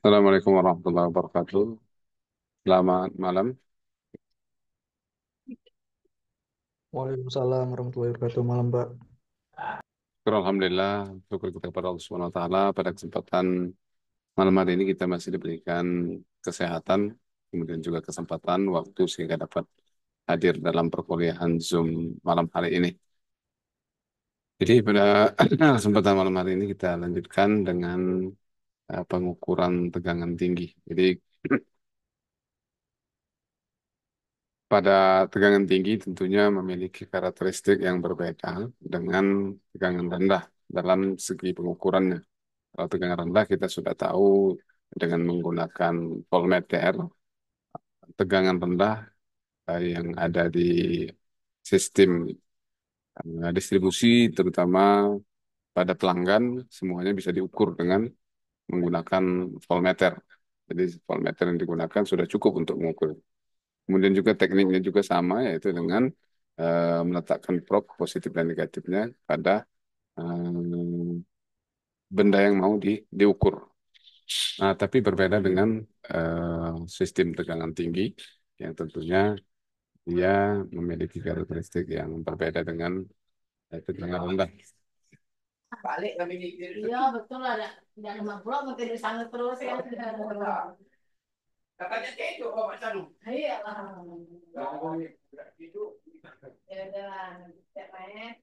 Assalamualaikum warahmatullahi wabarakatuh. Selamat malam. Waalaikumsalam warahmatullahi wabarakatuh. Malam, Pak. Alhamdulillah, syukur kita kepada Allah Subhanahu wa taala pada kesempatan malam hari ini kita masih diberikan kesehatan, kemudian juga kesempatan waktu sehingga dapat hadir dalam perkuliahan Zoom malam hari ini. Jadi pada kesempatan malam hari ini kita lanjutkan dengan pengukuran tegangan tinggi. Jadi pada tegangan tinggi tentunya memiliki karakteristik yang berbeda dengan tegangan rendah dalam segi pengukurannya. Kalau tegangan rendah kita sudah tahu dengan menggunakan voltmeter, tegangan rendah yang ada di sistem distribusi terutama pada pelanggan semuanya bisa diukur dengan menggunakan voltmeter. Jadi voltmeter yang digunakan sudah cukup untuk mengukur. Kemudian juga tekniknya juga sama yaitu dengan meletakkan probe positif dan negatifnya pada eh, benda yang mau diukur. Nah, tapi berbeda dengan sistem tegangan tinggi yang tentunya dia memiliki karakteristik yang berbeda dengan tegangan rendah. Balik kami mikir. Iya betul ada jangan mabrok nanti di sana terus ya. Katanya kejo kok Pak Sanu. Iya lah. Ya udah cek main.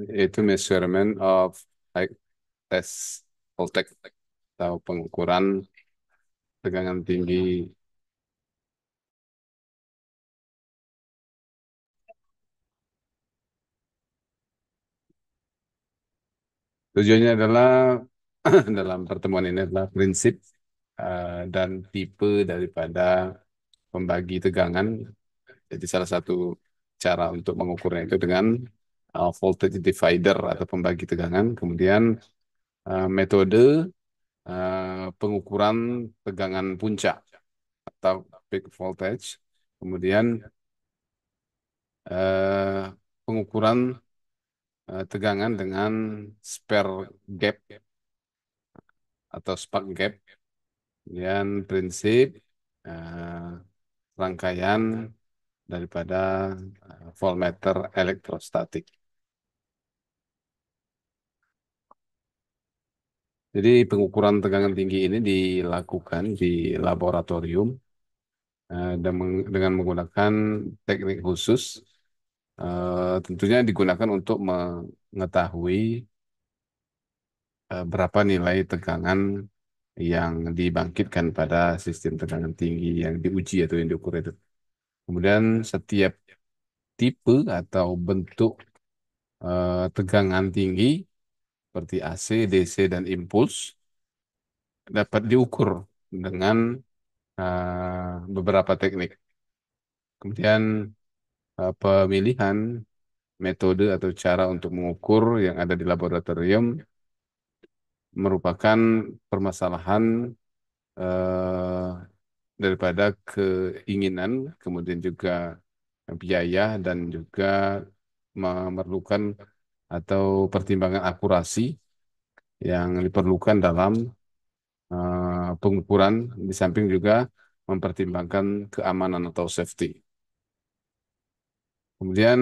Yaitu measurement of high test voltage atau pengukuran tegangan tinggi. Tujuannya adalah dalam pertemuan ini adalah prinsip dan tipe daripada pembagi tegangan. Jadi salah satu cara untuk mengukurnya itu dengan voltage divider atau pembagi tegangan. Kemudian metode pengukuran tegangan puncak atau peak voltage. Kemudian eh, pengukuran tegangan dengan spare gap atau spark gap. Kemudian prinsip eh, rangkaian daripada voltmeter elektrostatik. Jadi pengukuran tegangan tinggi ini dilakukan di laboratorium dengan menggunakan teknik khusus. Tentunya digunakan untuk mengetahui berapa nilai tegangan yang dibangkitkan pada sistem tegangan tinggi yang diuji atau yang diukur itu. Kemudian setiap tipe atau bentuk tegangan tinggi seperti AC, DC, dan impuls dapat diukur dengan beberapa teknik. Kemudian pemilihan metode atau cara untuk mengukur yang ada di laboratorium merupakan permasalahan eh, daripada keinginan, kemudian juga biaya dan juga memerlukan atau pertimbangan akurasi yang diperlukan dalam pengukuran, di samping juga mempertimbangkan keamanan atau safety. Kemudian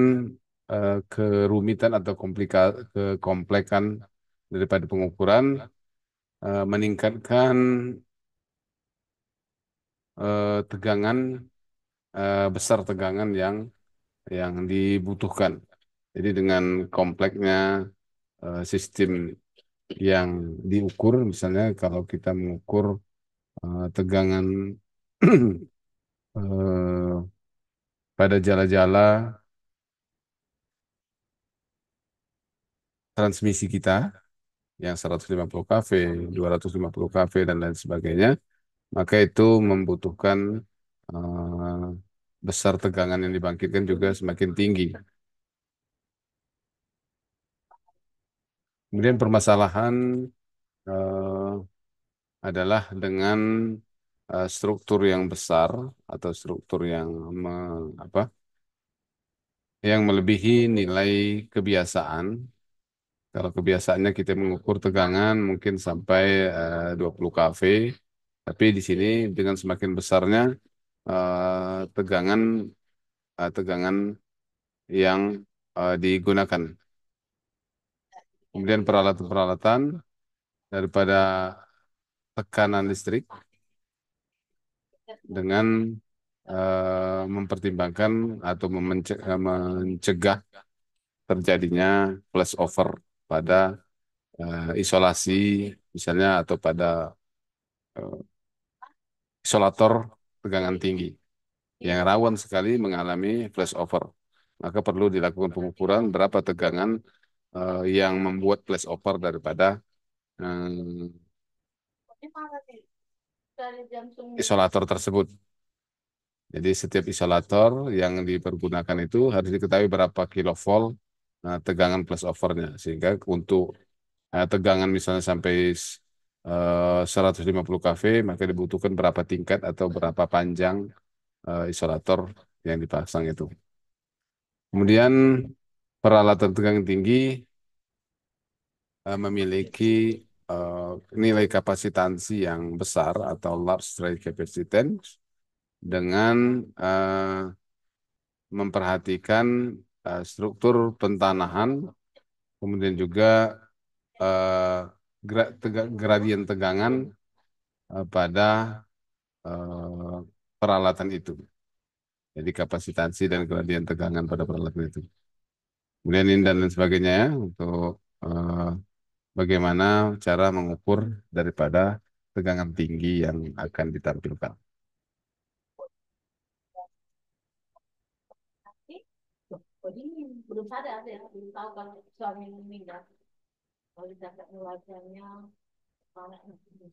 kerumitan atau kekomplekan daripada pengukuran meningkatkan tegangan, besar tegangan yang dibutuhkan. Jadi dengan kompleksnya sistem yang diukur, misalnya kalau kita mengukur tegangan eh, pada jala-jala transmisi kita yang 150 kV, 250 kV dan lain sebagainya, maka itu membutuhkan eh, besar tegangan yang dibangkitkan juga semakin tinggi. Kemudian permasalahan eh, adalah dengan struktur yang besar atau struktur yang apa yang melebihi nilai kebiasaan. Kalau kebiasaannya kita mengukur tegangan mungkin sampai 20 kV, tapi di sini dengan semakin besarnya tegangan tegangan yang digunakan. Kemudian peralatan-peralatan daripada tekanan listrik dengan mempertimbangkan atau mencegah terjadinya flashover pada isolasi misalnya atau pada eh, isolator tegangan tinggi yang rawan sekali mengalami flashover. Maka perlu dilakukan pengukuran berapa tegangan yang membuat flashover daripada eh, isolator tersebut. Jadi setiap isolator yang dipergunakan itu harus diketahui berapa kilovolt tegangan flashovernya. Sehingga untuk tegangan misalnya sampai 150 kV, maka dibutuhkan berapa tingkat atau berapa panjang isolator yang dipasang itu. Kemudian peralatan tegangan tinggi memiliki eh, nilai kapasitansi yang besar atau large strike capacitance dengan memperhatikan struktur pentanahan, kemudian juga eh, gradien tegangan pada eh, peralatan itu. Jadi kapasitansi dan gradien tegangan pada peralatan itu. Kemudian ini dan lain sebagainya ya, untuk eh, bagaimana cara mengukur daripada tegangan tinggi yang akan ditampilkan. Oh, ini belum sadar ya, belum tahu kalau suami meninggal. Kalau didapat keluarganya, anak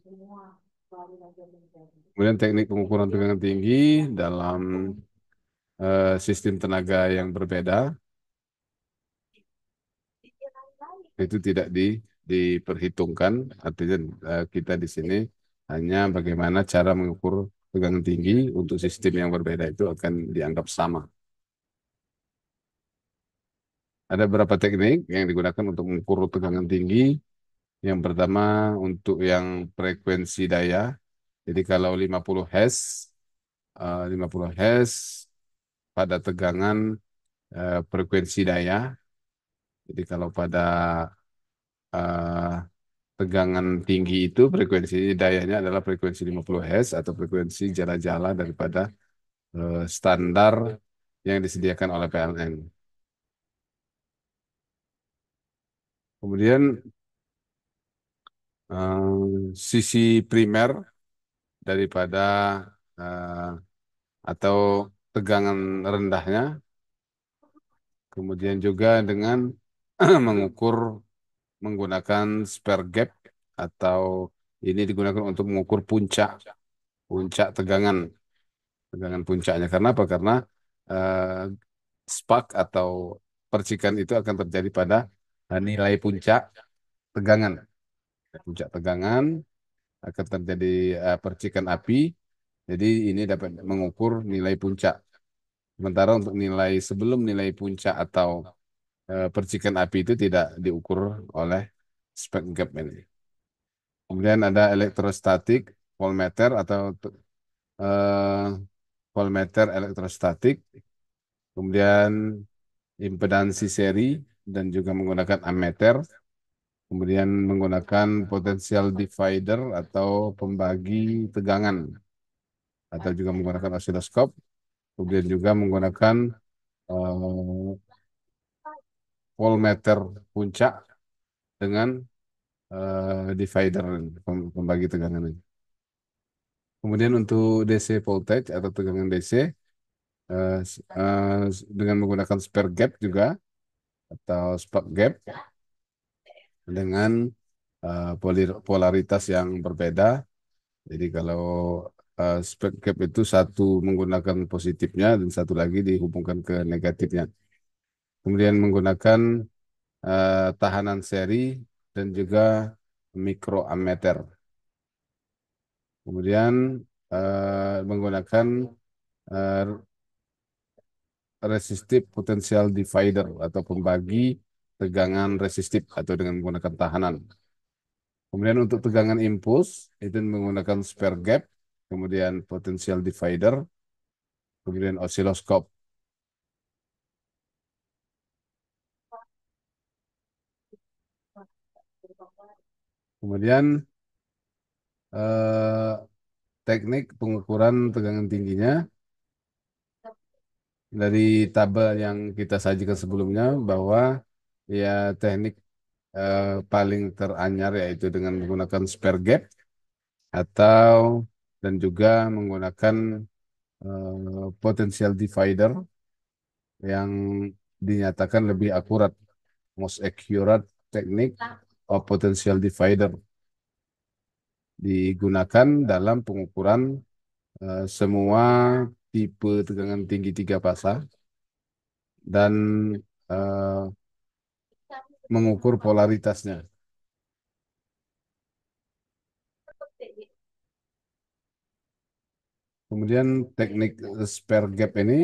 semua, baru lagi meninggal. Kemudian teknik pengukuran tegangan tinggi dalam sistem tenaga yang berbeda itu tidak diperhitungkan. Artinya kita di sini hanya bagaimana cara mengukur tegangan tinggi untuk sistem yang berbeda itu akan dianggap sama. Ada beberapa teknik yang digunakan untuk mengukur tegangan tinggi. Yang pertama untuk yang frekuensi daya. Jadi kalau 50 Hz, 50 Hz pada tegangan frekuensi daya. Jadi kalau pada eh, tegangan tinggi itu frekuensi dayanya adalah frekuensi 50 Hz atau frekuensi jala-jala daripada standar yang disediakan oleh PLN. Kemudian sisi primer daripada eh, atau tegangan rendahnya, kemudian juga dengan mengukur menggunakan spare gap atau ini digunakan untuk mengukur puncak puncak tegangan puncaknya. Karena apa? Karena eh, spark atau percikan itu akan terjadi pada nilai puncak tegangan. Puncak tegangan akan terjadi percikan api Jadi ini dapat mengukur nilai puncak. Sementara untuk nilai sebelum nilai puncak atau percikan api itu tidak diukur oleh spek gap ini. Kemudian ada elektrostatik, voltmeter atau eh, voltmeter elektrostatik. Kemudian impedansi seri dan juga menggunakan ammeter. Kemudian menggunakan potential divider atau pembagi tegangan atau juga menggunakan osiloskop. Kemudian juga menggunakan eh, voltmeter puncak dengan divider pembagi tegangan ini. Kemudian untuk DC voltage atau tegangan DC dengan menggunakan spare gap juga atau spark gap dengan polaritas yang berbeda. Jadi kalau spare gap itu satu menggunakan positifnya dan satu lagi dihubungkan ke negatifnya. Kemudian menggunakan tahanan seri dan juga mikroammeter. Kemudian menggunakan eh, resistive potential divider atau pembagi tegangan resistif atau dengan menggunakan tahanan. Kemudian untuk tegangan impuls itu menggunakan spare gap, kemudian potential divider, kemudian osiloskop. Kemudian eh, teknik pengukuran tegangan tingginya dari tabel yang kita sajikan sebelumnya bahwa ya teknik paling teranyar yaitu dengan menggunakan spare gap atau dan juga menggunakan potential divider yang dinyatakan lebih akurat, most accurate technique of potential divider digunakan dalam pengukuran semua tipe tegangan tinggi tiga fasa dan eh, mengukur polaritasnya. Kemudian teknik spare gap ini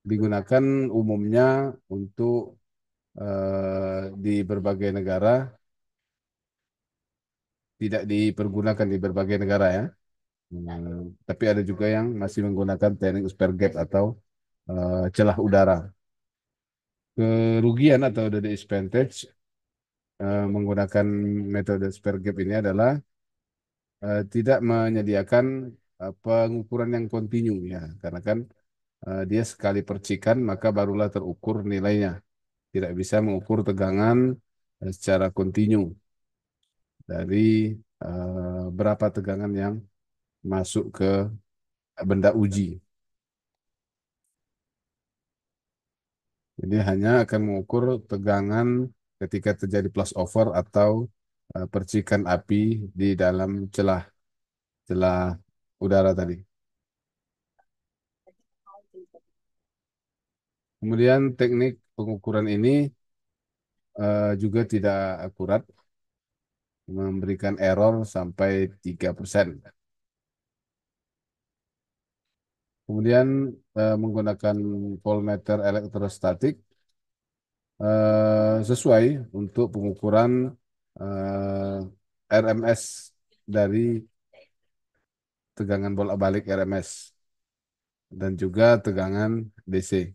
digunakan umumnya untuk di berbagai negara, tidak dipergunakan di berbagai negara ya. Tapi ada juga yang masih menggunakan teknik spare gap atau celah udara. Kerugian atau the disadvantage menggunakan metode spare gap ini adalah tidak menyediakan pengukuran yang kontinu ya, karena kan dia sekali percikan maka barulah terukur nilainya. Tidak bisa mengukur tegangan secara kontinu dari berapa tegangan yang masuk ke benda uji. Jadi hanya akan mengukur tegangan ketika terjadi flash over atau percikan api di dalam celah celah udara tadi. Kemudian teknik pengukuran ini juga tidak akurat, memberikan error sampai 3%. Kemudian menggunakan voltmeter elektrostatik sesuai untuk pengukuran RMS dari tegangan bolak-balik RMS dan juga tegangan DC.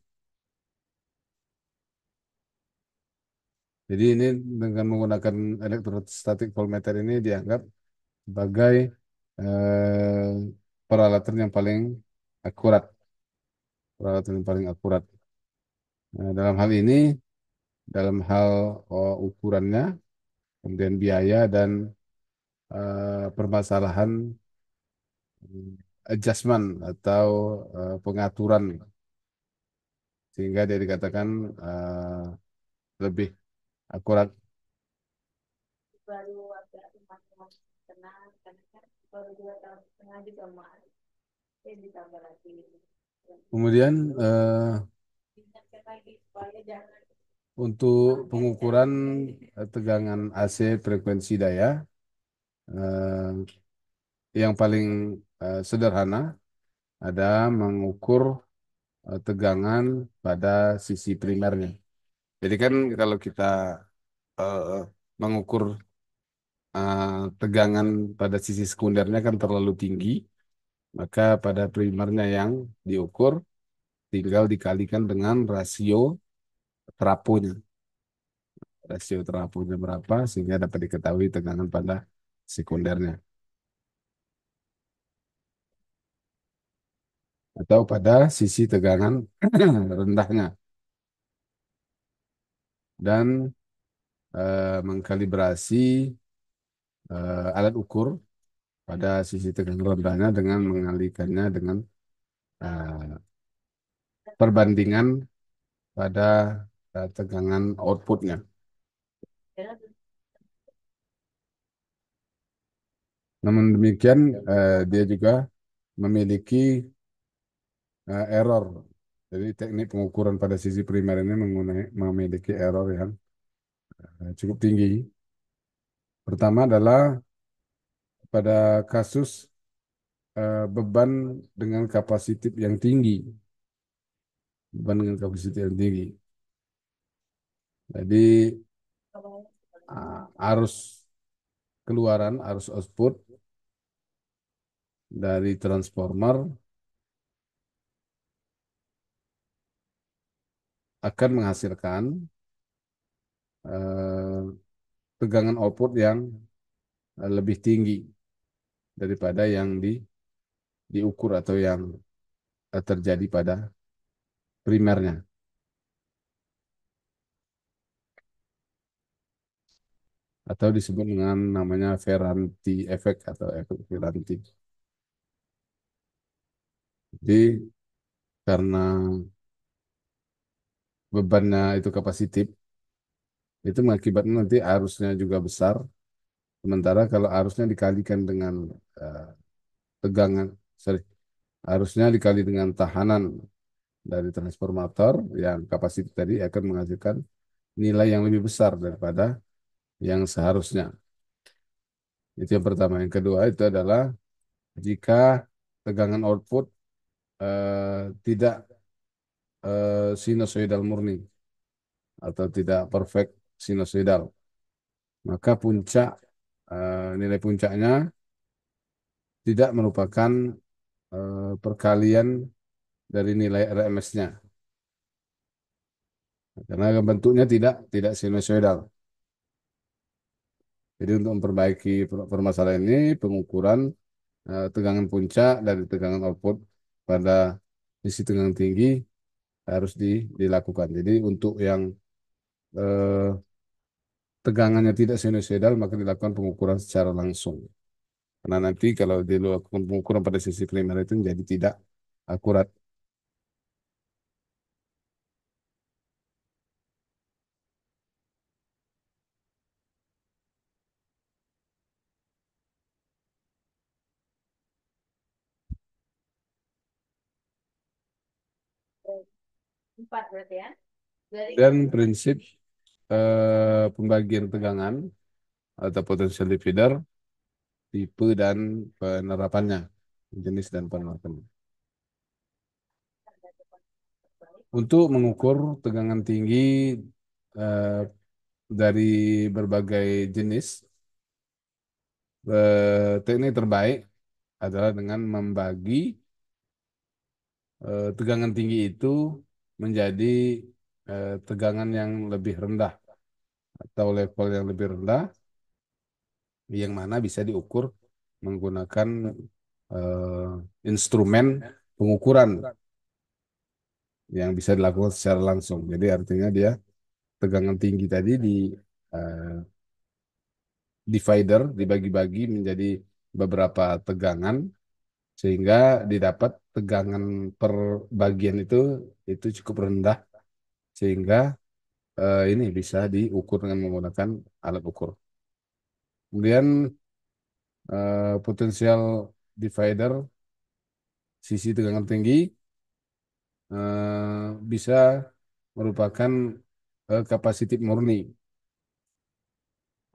Jadi ini dengan menggunakan elektrostatik voltmeter ini dianggap sebagai eh, peralatan yang paling akurat, peralatan yang paling akurat. Nah, dalam hal ini, dalam hal ukurannya, kemudian biaya dan permasalahan adjustment atau pengaturan sehingga dia dikatakan lebih akurat. Baru agak tenang karena kan baru 2 tahun setengah juga mas, ditambah lagi. Kemudian Ingatkan lagi supaya jangan. untuk pengukuran tegangan AC frekuensi daya yang paling sederhana ada mengukur tegangan pada sisi primernya. Jadi kan kalau kita eh, mengukur eh, tegangan pada sisi sekundernya kan terlalu tinggi, maka pada primernya yang diukur tinggal dikalikan dengan rasio terapunya. Rasio terapunya berapa sehingga dapat diketahui tegangan pada sekundernya atau pada sisi tegangan rendahnya dan mengkalibrasi alat ukur pada sisi tegangan rendahnya dengan mengalihkannya dengan eh, perbandingan pada tegangan outputnya. Namun demikian, dia juga memiliki error. Jadi teknik pengukuran pada sisi primer ini memiliki error yang cukup tinggi. Pertama adalah pada kasus beban dengan kapasitif yang tinggi, beban dengan kapasitif yang tinggi. Jadi arus keluaran, arus output dari transformer akan menghasilkan eh, tegangan output yang lebih tinggi daripada yang diukur atau yang terjadi pada primernya atau disebut dengan namanya Ferranti effect atau efek Ferranti. Jadi karena bebannya itu kapasitif, itu mengakibatkan nanti arusnya juga besar. Sementara kalau arusnya dikalikan dengan eh, tegangan, sorry, arusnya dikali dengan tahanan dari transformator yang kapasitif tadi akan menghasilkan nilai yang lebih besar daripada yang seharusnya. Itu yang pertama. Yang kedua itu adalah jika tegangan output tidak sinusoidal murni atau tidak perfect sinusoidal, maka puncak nilai puncaknya tidak merupakan perkalian dari nilai RMS-nya karena bentuknya tidak sinusoidal. Jadi untuk memperbaiki permasalahan ini, pengukuran tegangan puncak dari tegangan output pada sisi tegangan tinggi harus dilakukan. Jadi untuk yang eh, tegangannya tidak sinusoidal maka dilakukan pengukuran secara langsung. Karena nanti kalau dilakukan pengukuran pada sisi primer itu menjadi tidak akurat. Empat berarti ya. Dari Dan prinsip pembagian tegangan atau potential divider, tipe dan penerapannya, jenis dan penerapannya. Untuk mengukur tegangan tinggi eh, dari berbagai jenis, teknik terbaik adalah dengan membagi tegangan tinggi itu menjadi tegangan yang lebih rendah atau level yang lebih rendah, yang mana bisa diukur menggunakan eh, instrumen pengukuran yang bisa dilakukan secara langsung. Jadi artinya dia tegangan tinggi tadi eh, divider, dibagi-bagi menjadi beberapa tegangan sehingga didapat tegangan per bagian itu cukup rendah sehingga ini bisa diukur dengan menggunakan alat ukur. Kemudian potensial divider sisi tegangan tinggi bisa merupakan kapasitif murni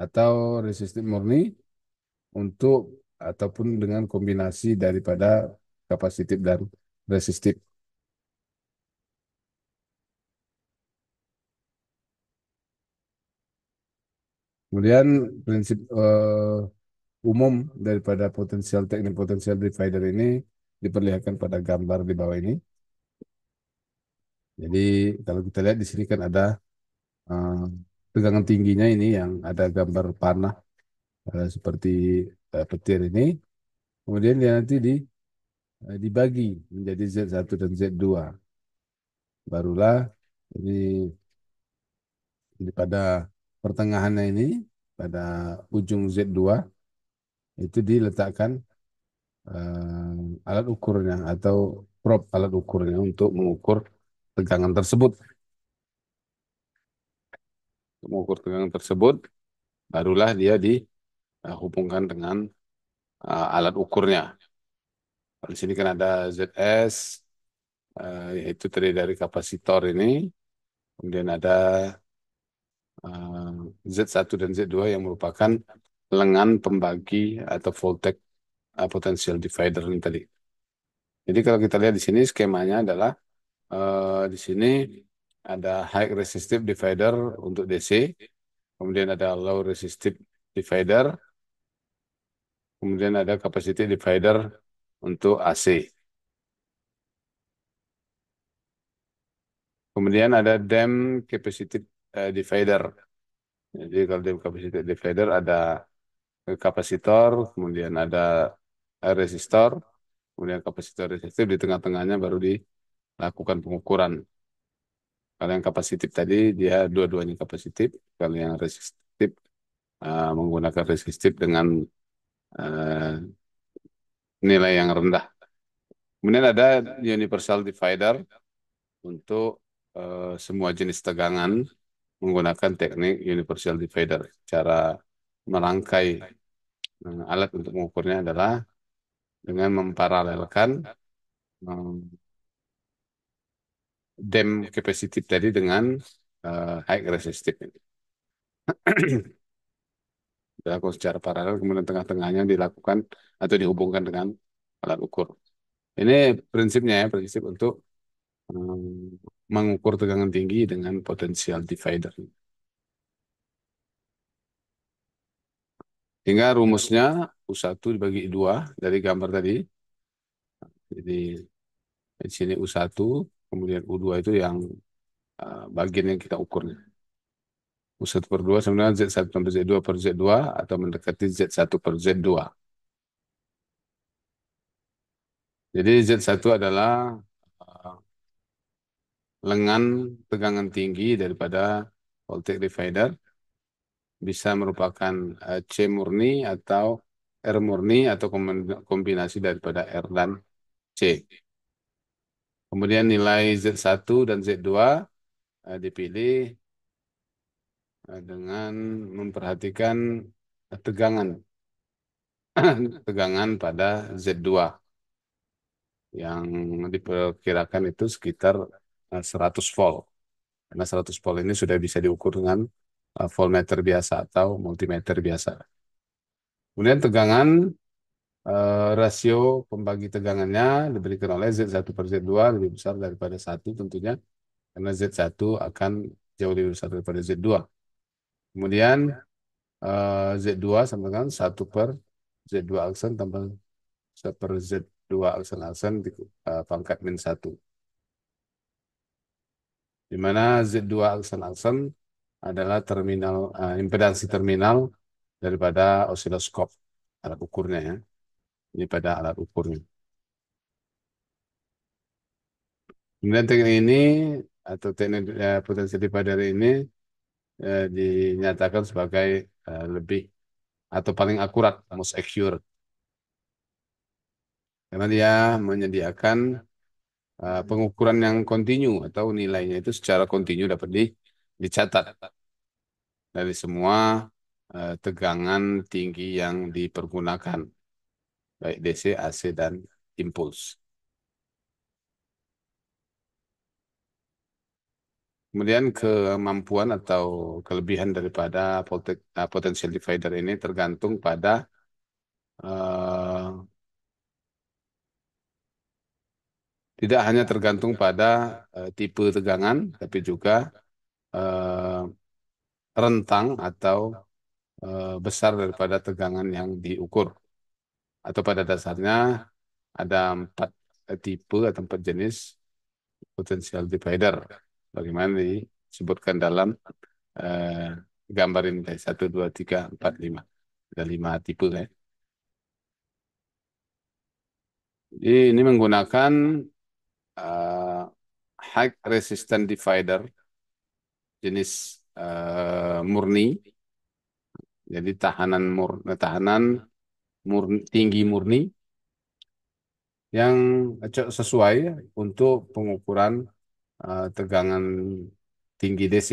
atau resistif murni untuk ataupun dengan kombinasi daripada kapasitif dan resistif. Kemudian prinsip umum daripada potensial teknik potensial divider ini diperlihatkan pada gambar di bawah ini. Jadi kalau kita lihat di sini kan ada eh, tegangan tingginya ini yang ada gambar panah seperti petir ini. Kemudian dia nanti dibagi menjadi Z1 dan Z2. Barulah ini pada pertengahannya ini pada ujung Z2 itu diletakkan alat ukurnya atau probe alat ukurnya untuk mengukur tegangan tersebut. Untuk mengukur tegangan tersebut, barulah dia dihubungkan dengan alat ukurnya. Di sini kan ada ZS, yaitu terdiri dari kapasitor ini, kemudian ada eh, Z1 dan Z2 yang merupakan lengan pembagi atau voltage potential divider ini tadi. Jadi kalau kita lihat di sini skemanya adalah di sini ada high resistive divider untuk DC, kemudian ada low resistive divider, kemudian ada capacity divider untuk AC. Kemudian ada dam capacity divider. Jadi kalau dam capacity divider ada kapasitor, kemudian ada resistor, kemudian kapasitor resistif di tengah-tengahnya baru dilakukan pengukuran. Kalau yang kapasitif tadi dia dua-duanya kapasitif, kalau yang resistif menggunakan resistif dengan eh, nilai yang rendah. Kemudian ada universal divider untuk semua jenis tegangan menggunakan teknik universal divider. Cara merangkai alat untuk mengukurnya adalah dengan memparalelkan eh, dam capacity tadi dengan high resistive. Dilakukan secara paralel, kemudian tengah-tengahnya dilakukan atau dihubungkan dengan alat ukur. Ini prinsipnya ya, prinsip untuk mengukur tegangan tinggi dengan potensial divider. Hingga rumusnya U1 dibagi dua dari gambar tadi. Jadi di sini U1, kemudian U2 itu yang bagian yang kita ukurnya. U1 per 2 sebenarnya Z1 tambah Z2 per Z2 atau mendekati Z1 per Z2. Jadi Z1 adalah uh, lengan tegangan tinggi daripada voltage divider, bisa merupakan C murni atau R murni atau kombinasi daripada R dan C. Kemudian nilai Z1 dan Z2 dipilih dengan memperhatikan tegangan tegangan pada Z2 yang diperkirakan itu sekitar 100 volt. Karena 100 volt ini sudah bisa diukur dengan voltmeter biasa atau multimeter biasa. Kemudian tegangan rasio pembagi tegangannya diberikan oleh Z1 per Z2 lebih besar daripada satu tentunya, karena Z1 akan jauh lebih besar daripada Z2. Kemudian Z2 sama dengan 1 per Z2 aksen tambah 1 per Z2 aksen di pangkat min 1. Di mana Z2 aksen adalah terminal impedansi terminal daripada osiloskop alat ukurnya ya. Ini pada alat ukurnya. Kemudian teknik ini atau teknik potensi divider ini dinyatakan sebagai lebih atau paling akurat, most accurate, karena dia menyediakan pengukuran yang kontinu atau nilainya itu secara kontinu dapat dicatat dari semua tegangan tinggi yang dipergunakan, baik DC, AC, dan impuls. Kemudian kemampuan atau kelebihan daripada potential divider ini tergantung pada eh, tidak hanya tergantung pada tipe tegangan, tapi juga eh, rentang atau besar daripada tegangan yang diukur. Atau pada dasarnya ada empat tipe atau empat jenis potential divider. Bagaimana disebutkan dalam eh, gambar ini tadi, 1, 2, 3, 4, 5. Ada 5 tipe ya. Jadi ini menggunakan eh, high resistant divider jenis murni. Jadi tahanan tinggi murni yang sesuai untuk pengukuran tegangan tinggi DC.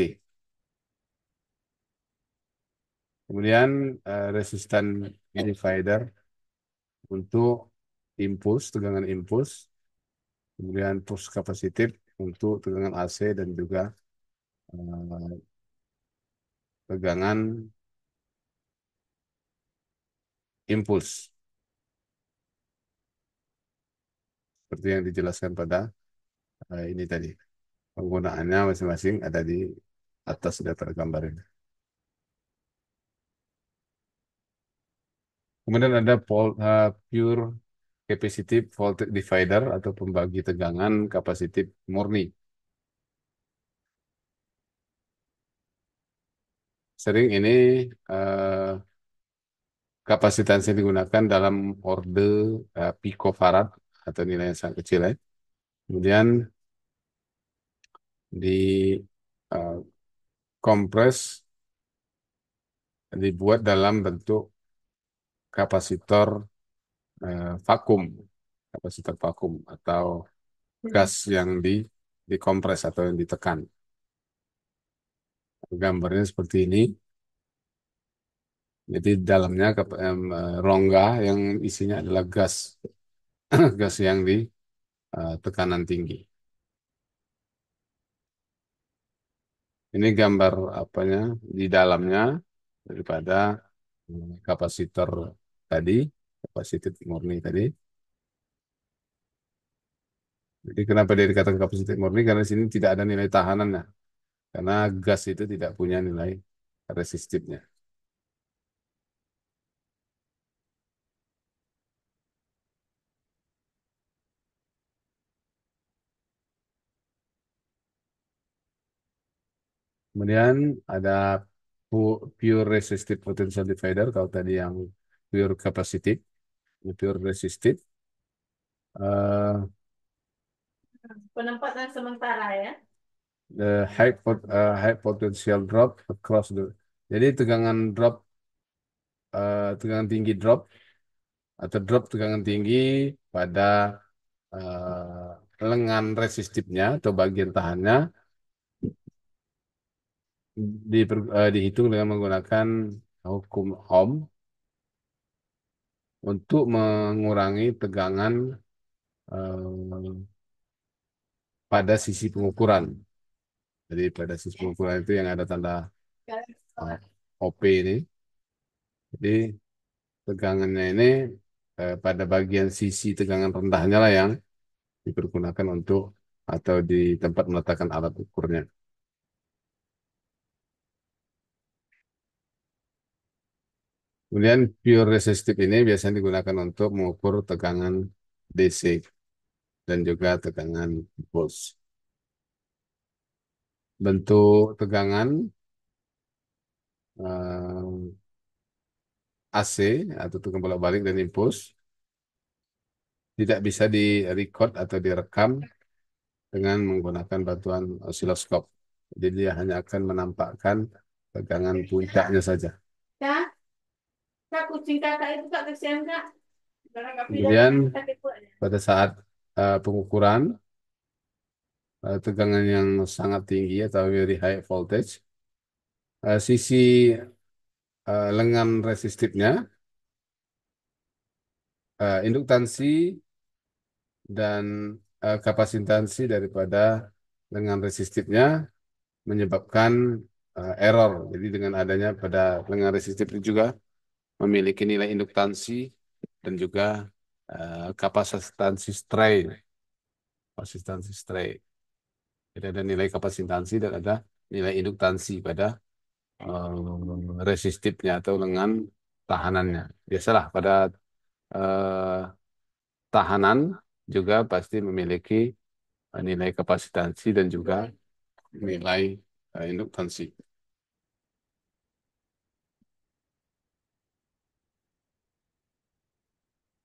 Kemudian resistan divider untuk tegangan impuls. Kemudian push kapasitif untuk tegangan AC dan juga eh, tegangan impuls. Seperti yang dijelaskan pada ini tadi. Penggunaannya masing-masing ada di atas daftar gambar ini. Kemudian ada pure capacitive voltage divider atau pembagi tegangan kapasitif murni. Sering ini eh, kapasitas yang digunakan dalam orde picofarad atau nilai yang sangat kecil ya. Kemudian di eh, kompres dibuat dalam bentuk kapasitor vakum, kapasitor vakum atau gas yang dikompres atau yang ditekan. Gambarnya seperti ini. Jadi dalamnya rongga yang isinya adalah gas, gas yang di tekanan tinggi. Ini gambar apanya di dalamnya daripada kapasitor tadi, kapasitif murni tadi. Jadi kenapa dia dikatakan kapasitif murni? Karena di sini tidak ada nilai tahanannya. Karena gas itu tidak punya nilai resistifnya. Kemudian ada pure resistive potential divider. Kalau tadi yang pure capacitive, ini pure resistive. eh Penempatan sementara ya. the high potential drop across the. Jadi tegangan tinggi drop atau drop tegangan tinggi pada lengan resistifnya atau bagian tahannya dihitung dengan menggunakan hukum Ohm untuk mengurangi tegangan eh, pada sisi pengukuran. Jadi pada sisi pengukuran itu yang ada tanda eh, OP ini. Jadi tegangannya ini pada bagian sisi tegangan rendahnya lah yang dipergunakan untuk atau di tempat meletakkan alat ukurnya. Kemudian pure resistive ini biasanya digunakan untuk mengukur tegangan DC dan juga tegangan pulse. Bentuk tegangan eh, AC atau tegangan bolak-balik dan impuls tidak bisa direcord atau direkam dengan menggunakan bantuan osiloskop. Jadi dia hanya akan menampakkan tegangan puncaknya saja. Kak, kak kucing kakak itu kak kesian kak. Karena kak pindah Kemudian sakit pula ya. pada saat pengukuran tegangan yang sangat tinggi atau very high voltage, sisi lengan resistifnya, induktansi dan kapasitansi daripada lengan resistifnya menyebabkan error. Jadi dengan adanya pada lengan resistif itu juga memiliki nilai induktansi dan juga kapasitansi strain. kapasitansi stray. Jadi ada nilai kapasitansi dan ada nilai induktansi pada resistifnya atau lengan tahanannya. Biasalah pada eh, tahanan juga pasti memiliki nilai kapasitansi dan juga nilai induktansi.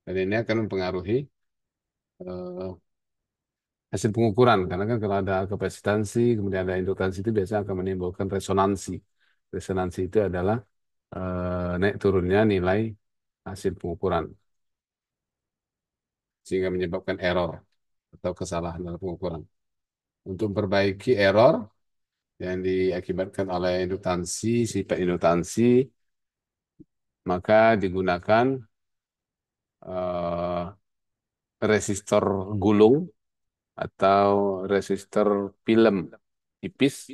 Dan ini akan mempengaruhi eh, hasil pengukuran. Karena kan kalau ada kapasitansi, kemudian ada induktansi itu biasanya akan menimbulkan resonansi. Resonansi itu adalah naik turunnya nilai hasil pengukuran. Sehingga menyebabkan error atau kesalahan dalam pengukuran. Untuk memperbaiki error yang diakibatkan oleh induktansi, sifat induktansi, maka digunakan eh, resistor gulung atau resistor film tipis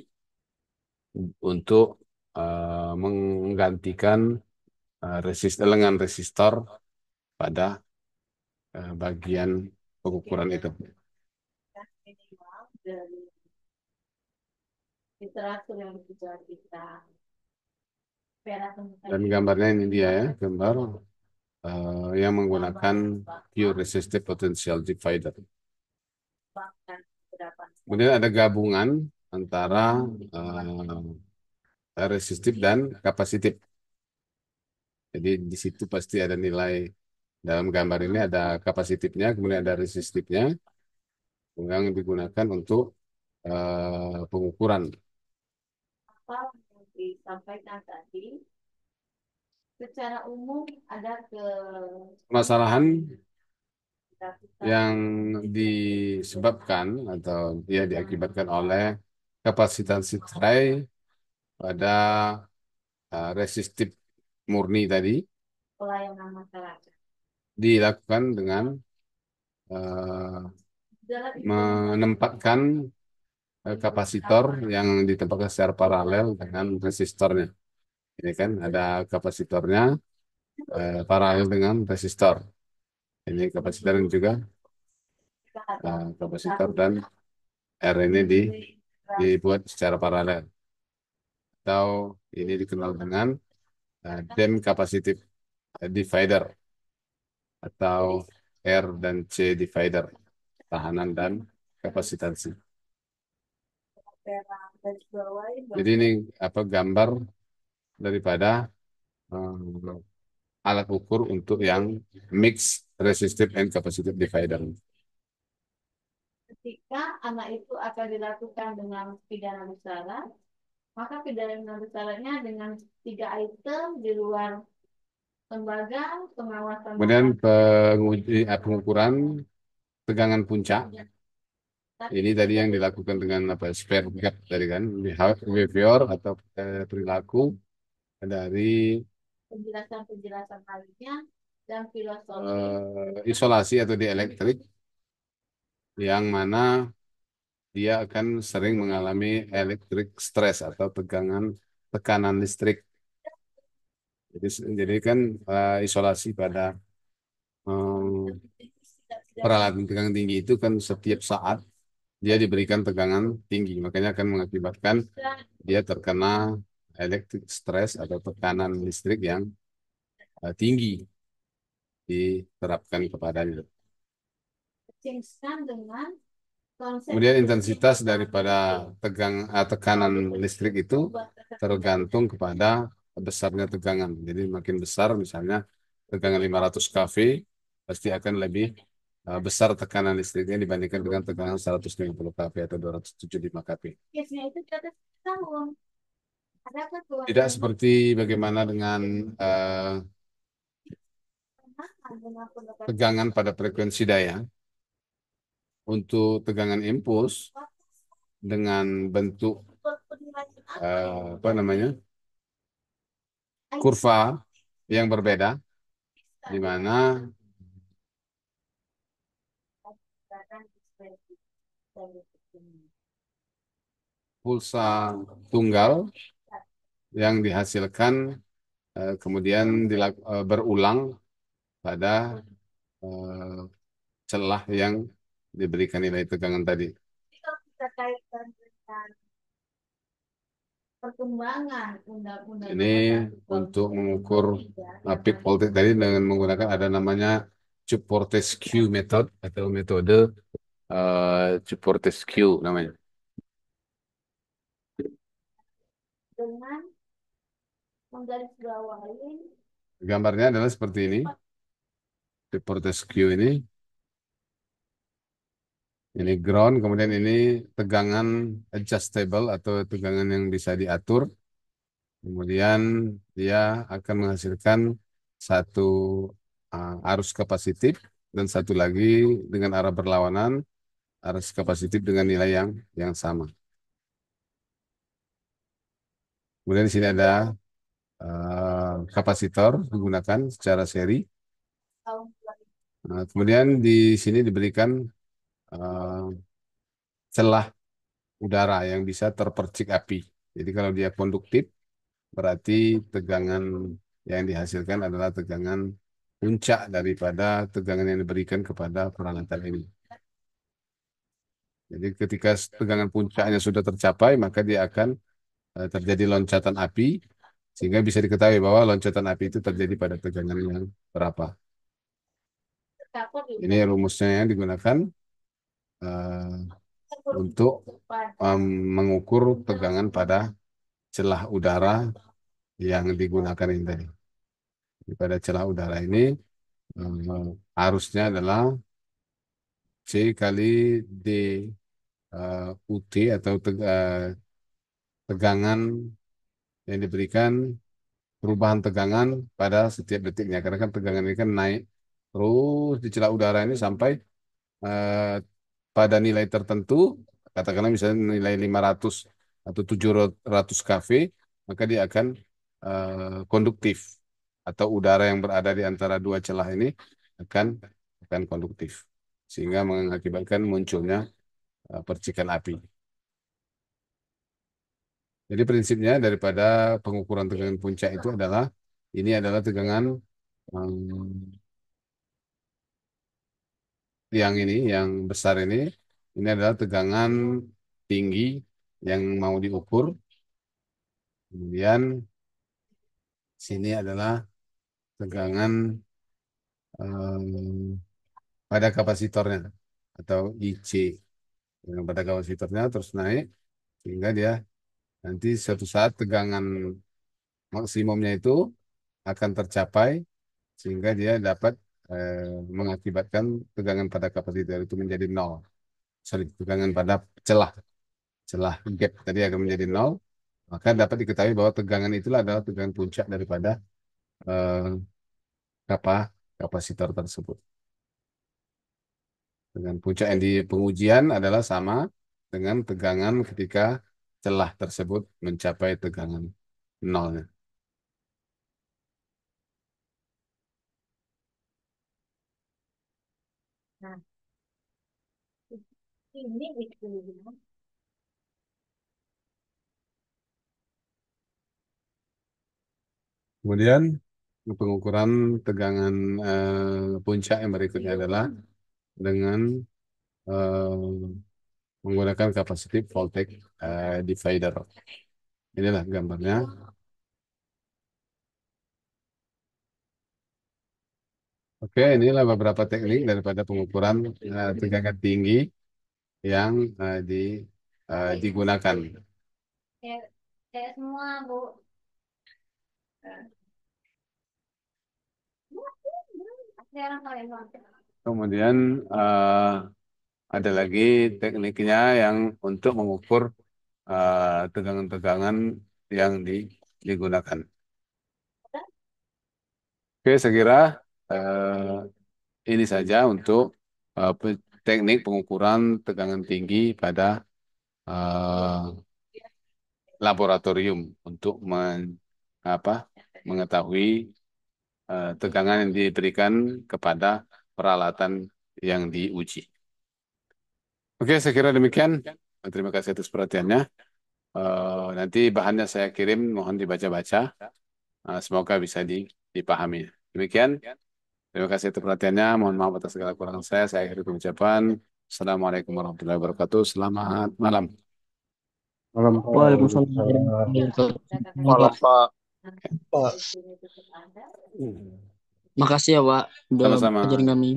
untuk menggantikan lengan resistor pada bagian pengukuran itu. Minimal dari literatur yang bisa kita perakan Dan gambarnya ini dia ya, gambar yang menggunakan pure resistive potential divider. bahkan berapa Kemudian ada gabungan antara resistif dan kapasitif. Jadi di situ pasti ada nilai dalam gambar ini ada kapasitifnya, kemudian ada resistifnya yang digunakan untuk pengukuran. apa yang disampaikan tadi secara umum ada ke Permasalahan grafika yang disebabkan atau dia diakibatkan oleh kapasitansi tray pada resistif murni tadi pelayanan masyarakat. dilakukan dengan eh, Dalam informasi menempatkan kapasitor yang ditempatkan secara paralel dengan resistornya. Ini kan ada kapasitornya paralel dengan resistor. Ini kapasitor yang juga kita ada kapasitor dan R ini dibuat secara paralel. Atau ini dikenal dengan DEM capacitive divider atau R dan C divider, tahanan dan kapasitansi. perak garis bawahi Jadi bahwa ini apa gambar daripada eh, alat ukur untuk yang mix resistive and capacitive divider. ketika anak itu akan dilakukan dengan pidana bersalah, maka pidana bersalahnya dengan 3 item di luar lembaga pengawasan Kemudian pengukuran tegangan puncak. Ini tadi yang dilakukan dengan apa spare gap tadi kan, behavior atau perilaku dari penjelasan-penjelasan lainnya dan filosofi isolasi atau dielektrik yang mana dia akan sering mengalami electric stress atau tekanan listrik. Jadi kan isolasi pada eh, peralatan tegangan tinggi itu kan setiap saat dia diberikan tegangan tinggi, makanya akan mengakibatkan dia terkena electric stress atau tekanan listrik yang tinggi diterapkan kepadanya. dengan konsep Kemudian intensitas daripada tekanan listrik itu tergantung kepada besarnya tegangan. Jadi makin besar misalnya tegangan 500 kV pasti akan lebih besar tekanan listriknya dibandingkan dengan tegangan 150 kV atau 275 kV. case-nya itu di atas tahun. Ada Tidak keluarga seperti bagaimana dengan dengan pendapat tegangan pada frekuensi daya. Untuk tegangan impuls dengan bentuk apa namanya kurva yang berbeda, di mana pulsa tunggal yang dihasilkan kemudian berulang pada eh, celah yang diberikan nilai tegangan tadi. Jadi kalau kita kaitkan dengan perkembangan undang-undang Ini nomor satu tahun untuk mengukur 2003 yang peak mana voltage tadi dengan menggunakan ada namanya Chubb-Fortescue method atau metode Chubb-Fortescue namanya. dengan menggarisbawahi Gambarnya adalah seperti ini. Chubb-Fortescue ini ground, kemudian ini tegangan adjustable atau tegangan yang bisa diatur. Kemudian dia akan menghasilkan satu arus kapasitif dan satu lagi dengan arah berlawanan, arus kapasitif dengan nilai yang sama. Kemudian di sini ada kapasitor digunakan secara seri. tahun 2000. Kemudian di sini diberikan eh, celah udara yang bisa terpercik api. Jadi kalau dia konduktif, berarti tegangan yang dihasilkan adalah tegangan puncak daripada tegangan yang diberikan kepada peralatan ini. Jadi ketika tegangan puncaknya sudah tercapai, maka dia akan terjadi loncatan api, sehingga bisa diketahui bahwa loncatan api itu terjadi pada tegangan yang berapa. Tercapai Ini itu rumusnya yang digugakan untuk pada mengukur tegangan pada celah udara yang digunakan ini tadi. Pada celah udara ini arusnya adalah C kali D UT atau tegangan yang diberikan, perubahan tegangan pada setiap detiknya. Karena kan tegangan ini kan naik terus di celah udara ini sampai eh, pada nilai tertentu, katakanlah misalnya nilai 500 atau 700 kV, maka dia akan konduktif atau udara yang berada di antara dua celah ini akan akan konduktif sehingga mengakibatkan munculnya percikan api. Jadi prinsipnya daripada pengukuran tegangan puncak itu adalah ini adalah tegangan yang besar ini adalah tegangan tinggi yang mau diukur. Kemudian sini adalah tegangan em, pada kapasitornya atau IC. Yang pada kapasitornya terus naik sehingga dia nanti suatu saat tegangan maksimumnya itu akan tercapai sehingga dia dapat mengakibatkan tegangan pada kapasitor itu menjadi nol. Sorry, tegangan pada celah celah gap tadi akan menjadi nol. Maka dapat diketahui bahwa tegangan itulah adalah tegangan puncak daripada eh, kapa kapasitor tersebut. Dengan puncak yang di pengujian adalah sama dengan tegangan ketika celah tersebut mencapai tegangan nolnya. nah ini itu Kemudian pengukuran tegangan puncak yang berikutnya adalah dengan menggunakan capacitive voltage divider. Inilah gambarnya. Oke, inilah beberapa teknik daripada pengukuran tegangan tinggi yang digunakan. kayak kayak semua bu. Sekarang kalian nonton. Kemudian ada lagi tekniknya yang untuk mengukur tegangan-tegangan yang digunakan. Oke, saya kira ini saja untuk teknik pengukuran tegangan tinggi pada eh, laboratorium untuk apa, mengetahui tegangan yang diberikan kepada peralatan yang diuji. Oke, saya kira demikian. Terima kasih atas perhatiannya. Nanti bahannya saya kirim, mohon dibaca-baca. Semoga bisa dipahami. Demikian. Terima kasih atas perhatiannya. Mohon maaf atas segala kekurangan saya. Saya akhiri pengucapan. Assalamualaikum warahmatullahi wabarakatuh. Selamat malam. Waalaikumsalam Waalaikumsalam. warahmatullahi wabarakatuh, Malam Pak. Pak. Nah, Pak. di sini tetap ada. Makasih ya, Pak, udah Sama-sama. ajarin kami.